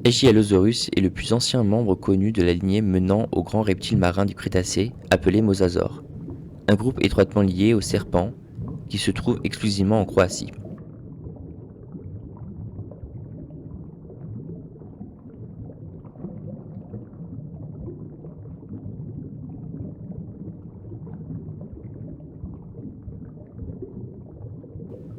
Aegialosaurus est le plus ancien membre connu de la lignée menant aux grands reptiles marins du Crétacé, appelés mosasaures, un groupe étroitement lié aux serpents qui se trouve exclusivement en Croatie.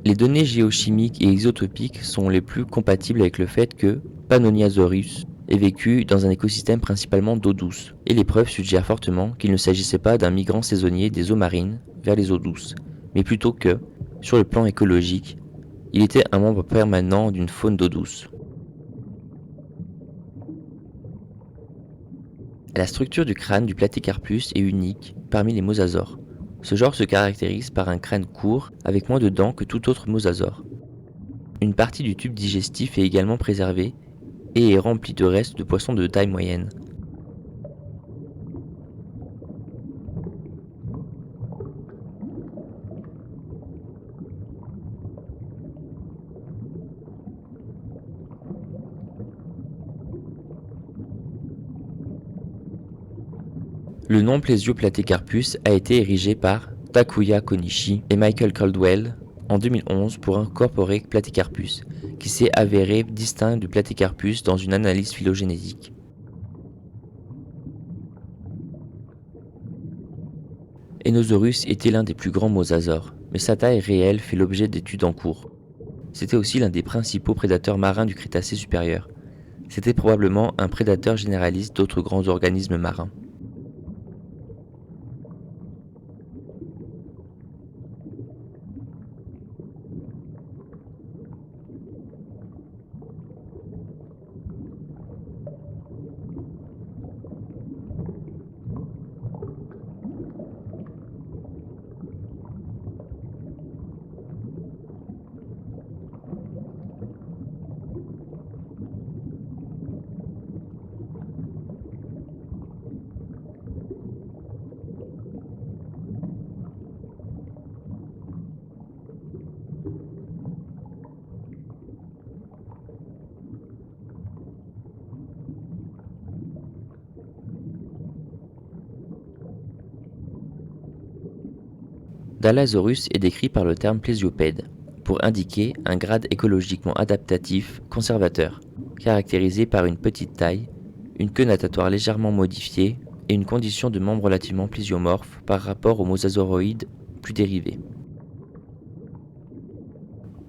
Les données géochimiques et isotopiques sont les plus compatibles avec le fait que Pannoniasaurus ait vécu dans un écosystème principalement d'eau douce, et les preuves suggèrent fortement qu'il ne s'agissait pas d'un migrant saisonnier des eaux marines vers les eaux douces, mais plutôt que, sur le plan écologique, il était un membre permanent d'une faune d'eau douce. La structure du crâne du Platycarpus est unique parmi les mosasaures. Ce genre se caractérise par un crâne court avec moins de dents que tout autre mosasaure. Une partie du tube digestif est également préservée et est remplie de restes de poissons de taille moyenne. Le nom Plesio-Platycarpus a été érigé par Takuya Konishi et Michael Caldwell en 2011 pour incorporer Platycarpus, qui s'est avéré distinct du Platycarpus dans une analyse phylogénétique. Enosaurus était l'un des plus grands mosasaures, mais sa taille réelle fait l'objet d'études en cours. C'était aussi l'un des principaux prédateurs marins du Crétacé supérieur. C'était probablement un prédateur généraliste d'autres grands organismes marins. Dalasaurus est décrit par le terme plésiopède, pour indiquer un grade écologiquement adaptatif conservateur, caractérisé par une petite taille, une queue natatoire légèrement modifiée et une condition de membre relativement plésiomorphe par rapport aux mosasauroïdes plus dérivés.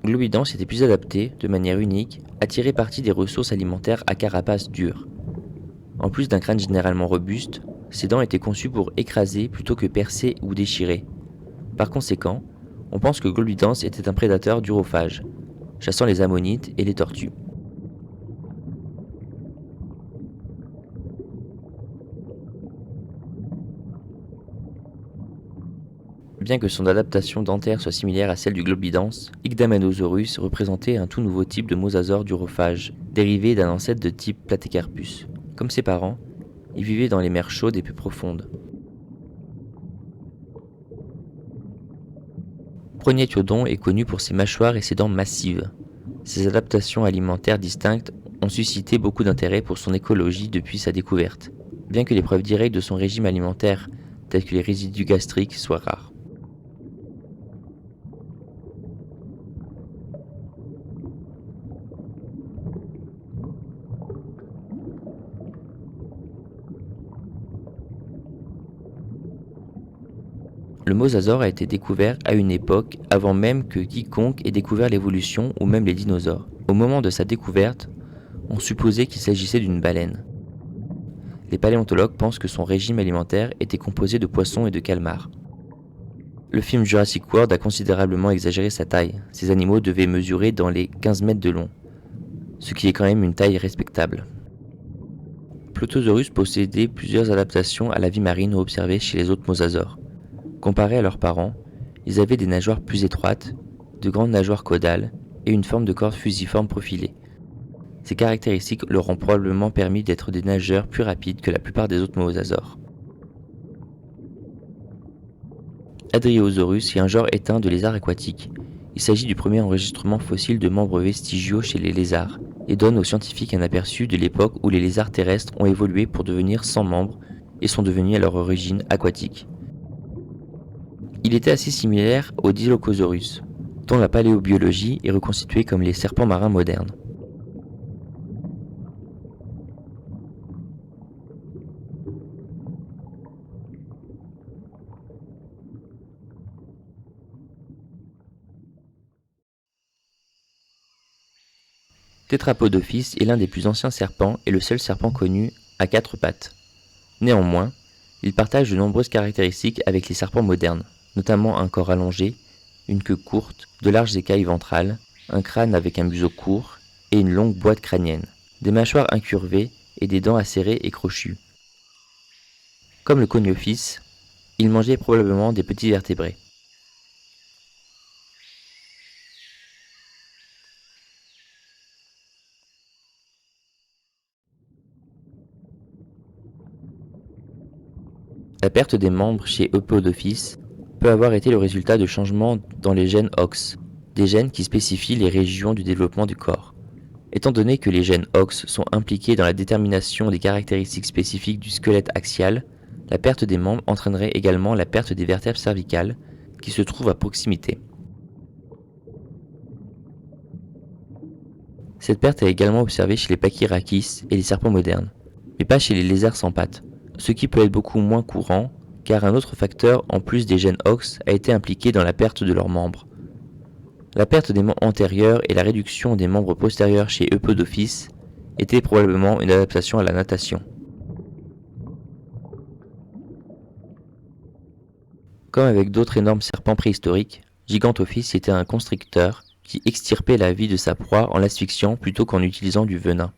Globidans était plus adapté, de manière unique, à tirer parti des ressources alimentaires à carapace dure. En plus d'un crâne généralement robuste, ses dents étaient conçues pour écraser plutôt que percer ou déchirer. Par conséquent, on pense que Globidans était un prédateur durophage, chassant les ammonites et les tortues. Bien que son adaptation dentaire soit similaire à celle du Globidans, Igdamelosaurus représentait un tout nouveau type de mosasaure durophage, dérivé d'un ancêtre de type Platycarpus. Comme ses parents, il vivait dans les mers chaudes et peu profondes. Prognathodon est connu pour ses mâchoires et ses dents massives. Ses adaptations alimentaires distinctes ont suscité beaucoup d'intérêt pour son écologie depuis sa découverte, bien que les preuves directes de son régime alimentaire, telles que les résidus gastriques, soient rares. Le mosasaure a été découvert à une époque avant même que quiconque ait découvert l'évolution ou même les dinosaures. Au moment de sa découverte, on supposait qu'il s'agissait d'une baleine. Les paléontologues pensent que son régime alimentaire était composé de poissons et de calmars. Le film Jurassic World a considérablement exagéré sa taille. Ces animaux devaient mesurer dans les 15 mètres de long, ce qui est quand même une taille respectable. Plotosaurus possédait plusieurs adaptations à la vie marine observées chez les autres mosasaures. Comparés à leurs parents, ils avaient des nageoires plus étroites, de grandes nageoires caudales et une forme de corps fusiforme profilée. Ces caractéristiques leur ont probablement permis d'être des nageurs plus rapides que la plupart des autres mosasaures. Hadriosaurus est un genre éteint de lézards aquatiques. Il s'agit du premier enregistrement fossile de membres vestigiaux chez les lézards, et donne aux scientifiques un aperçu de l'époque où les lézards terrestres ont évolué pour devenir sans membres et sont devenus à leur origine aquatiques. Il était assez similaire aux Dilophosaurus, dont la paléobiologie est reconstituée comme les serpents marins modernes. Tetrapodophyse est l'un des plus anciens serpents et le seul serpent connu à 4 pattes. Néanmoins, il partage de nombreuses caractéristiques avec les serpents modernes, notamment un corps allongé, une queue courte, de larges écailles ventrales, un crâne avec un museau court et une longue boîte crânienne, des mâchoires incurvées et des dents acérées et crochues. Comme le Coniophis, il mangeait probablement des petits vertébrés. La perte des membres chez Euphodophis peut avoir été le résultat de changements dans les gènes OX, des gènes qui spécifient les régions du développement du corps. Étant donné que les gènes OX sont impliqués dans la détermination des caractéristiques spécifiques du squelette axial, la perte des membres entraînerait également la perte des vertèbres cervicales qui se trouvent à proximité. Cette perte est également observée chez les pachyrachis et les serpents modernes, mais pas chez les lézards sans pattes, ce qui peut être beaucoup moins courant car un autre facteur en plus des gènes OX a été impliqué dans la perte de leurs membres. La perte des membres antérieurs et la réduction des membres postérieurs chez Euphodophis étaient probablement une adaptation à la natation. Comme avec d'autres énormes serpents préhistoriques, Gigantophis était un constricteur qui extirpait la vie de sa proie en l'asphyxiant plutôt qu'en utilisant du venin.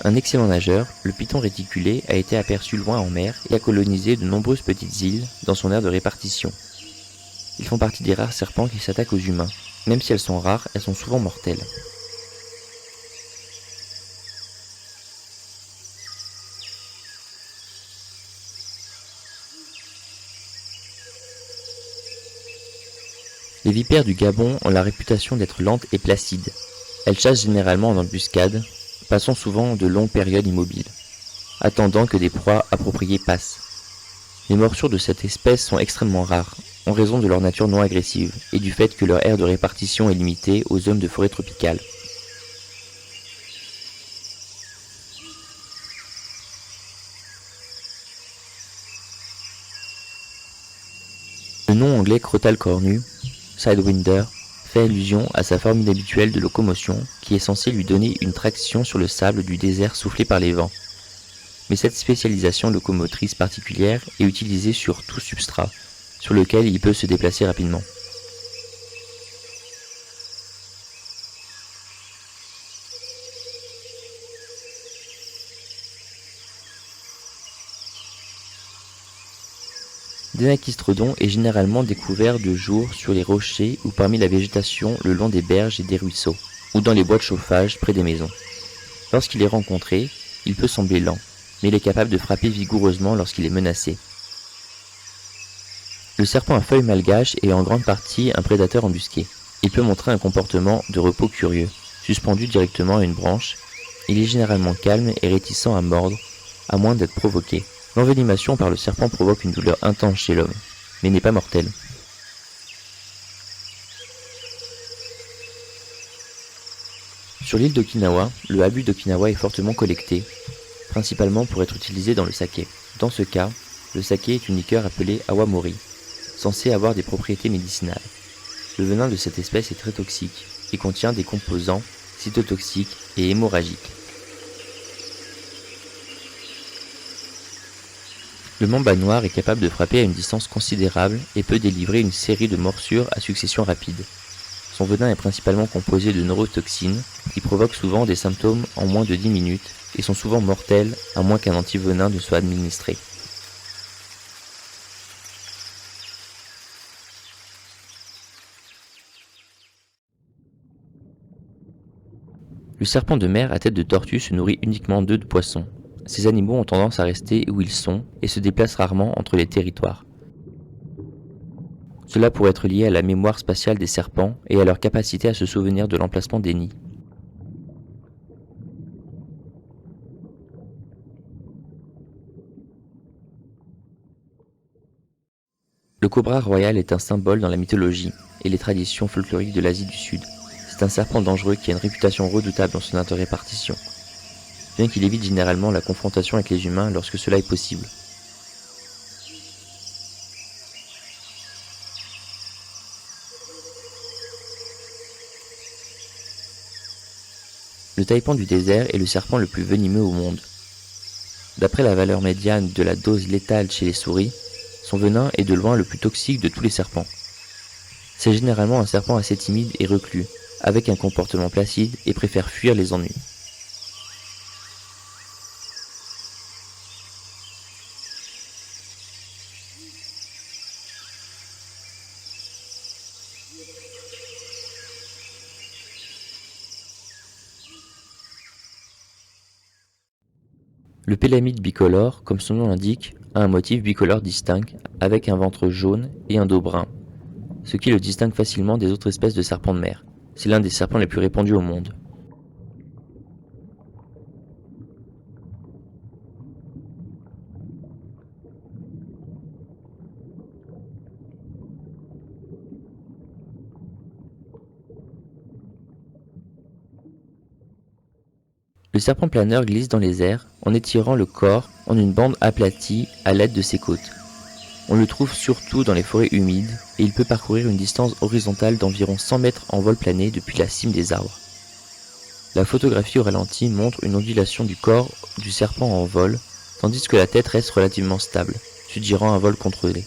Un excellent nageur, le python réticulé a été aperçu loin en mer et a colonisé de nombreuses petites îles dans son aire de répartition. Ils font partie des rares serpents qui s'attaquent aux humains. Même si elles sont rares, elles sont souvent mortelles. Les vipères du Gabon ont la réputation d'être lentes et placides. Elles chassent généralement en embuscade, passant souvent de longues périodes immobiles, attendant que des proies appropriées passent. Les morsures de cette espèce sont extrêmement rares, en raison de leur nature non agressive et du fait que leur aire de répartition est limitée aux zones de forêt tropicale. Le nom anglais crotal cornu, Sidewinder, fait allusion à sa forme inhabituelle de locomotion qui est censée lui donner une traction sur le sable du désert soufflé par les vents. Mais cette spécialisation locomotrice particulière est utilisée sur tout substrat, sur lequel il peut se déplacer rapidement. Dénakistrodon est généralement découvert de jour sur les rochers ou parmi la végétation le long des berges et des ruisseaux, ou dans les bois de chauffage près des maisons. Lorsqu'il est rencontré, il peut sembler lent, mais il est capable de frapper vigoureusement lorsqu'il est menacé. Le serpent à feuilles malgaches est en grande partie un prédateur embusqué. Il peut montrer un comportement de repos curieux. Suspendu directement à une branche, il est généralement calme et réticent à mordre, à moins d'être provoqué. L'envenimation par le serpent provoque une douleur intense chez l'homme, mais n'est pas mortelle. Sur l'île d'Okinawa, le habu d'Okinawa est fortement collecté, principalement pour être utilisé dans le saké. Dans ce cas, le saké est une liqueur appelée awamori. censés avoir des propriétés médicinales. Le venin de cette espèce est très toxique et contient des composants cytotoxiques et hémorragiques. Le mamba noir est capable de frapper à une distance considérable et peut délivrer une série de morsures à succession rapide. Son venin est principalement composé de neurotoxines qui provoquent souvent des symptômes en moins de 10 minutes et sont souvent mortels à moins qu'un antivenin ne soit administré. Le serpent de mer à tête de tortue se nourrit uniquement d'œufs de poisson. Ces animaux ont tendance à rester où ils sont et se déplacent rarement entre les territoires. Cela pourrait être lié à la mémoire spatiale des serpents et à leur capacité à se souvenir de l'emplacement des nids. Le cobra royal est un symbole dans la mythologie et les traditions folkloriques de l'Asie du Sud. C'est un serpent dangereux qui a une réputation redoutable dans son répartition, bien qu'il évite généralement la confrontation avec les humains lorsque cela est possible. Le taipan du désert est le serpent le plus venimeux au monde. D'après la valeur médiane de la dose létale chez les souris, son venin est de loin le plus toxique de tous les serpents. C'est généralement un serpent assez timide et reclus, avec un comportement placide et préfère fuir les ennuis. Le pélamide bicolore, comme son nom l'indique, a un motif bicolore distinct, avec un ventre jaune et un dos brun, ce qui le distingue facilement des autres espèces de serpents de mer. C'est l'un des serpents les plus répandus au monde. Le serpent planeur glisse dans les airs en étirant le corps en une bande aplatie à l'aide de ses côtes. On le trouve surtout dans les forêts humides et il peut parcourir une distance horizontale d'environ 100 mètres en vol plané depuis la cime des arbres. La photographie au ralenti montre une ondulation du corps du serpent en vol, tandis que la tête reste relativement stable, suggérant un vol contrôlé.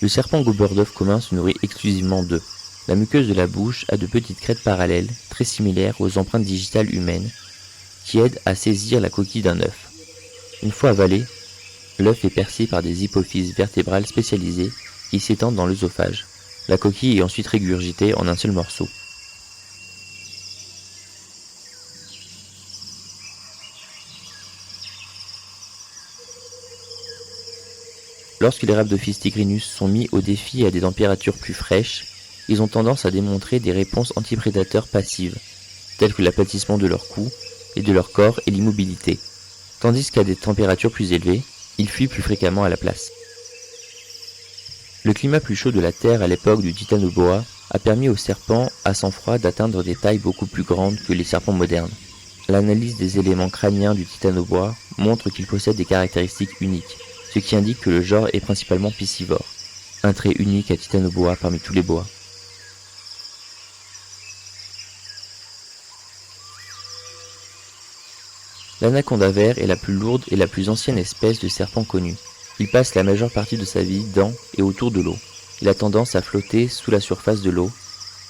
Le serpent gobberdov commun se nourrit exclusivement d'œufs. La muqueuse de la bouche a de petites crêtes parallèles, très similaires aux empreintes digitales humaines, qui aident à saisir la coquille d'un œuf. Une fois avalé, l'œuf est percé par des hypophyses vertébrales spécialisées qui s'étendent dans l'œsophage. La coquille est ensuite régurgitée en un seul morceau. Lorsque les Rhabdophis tigrinus sont mis au défi à des températures plus fraîches, ils ont tendance à démontrer des réponses antiprédateurs passives, telles que l'aplatissement de leur cou et de leur corps et l'immobilité, tandis qu'à des températures plus élevées, ils fuient plus fréquemment à la place. Le climat plus chaud de la Terre à l'époque du Titanoboa a permis aux serpents à sang froid d'atteindre des tailles beaucoup plus grandes que les serpents modernes. L'analyse des éléments crâniens du Titanoboa montre qu'il possède des caractéristiques uniques, ce qui indique que le genre est principalement piscivore, un trait unique à Titanoboa parmi tous les boas. L'anaconda vert est la plus lourde et la plus ancienne espèce de serpent connue. Il passe la majeure partie de sa vie dans et autour de l'eau. Il a tendance à flotter sous la surface de l'eau,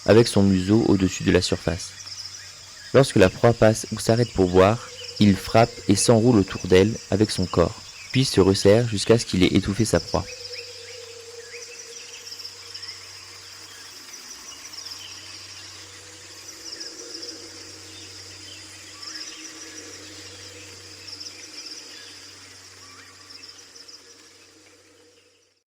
avec son museau au-dessus de la surface. Lorsque la proie passe ou s'arrête pour boire, il frappe et s'enroule autour d'elle avec son corps, puis se resserre jusqu'à ce qu'il ait étouffé sa proie.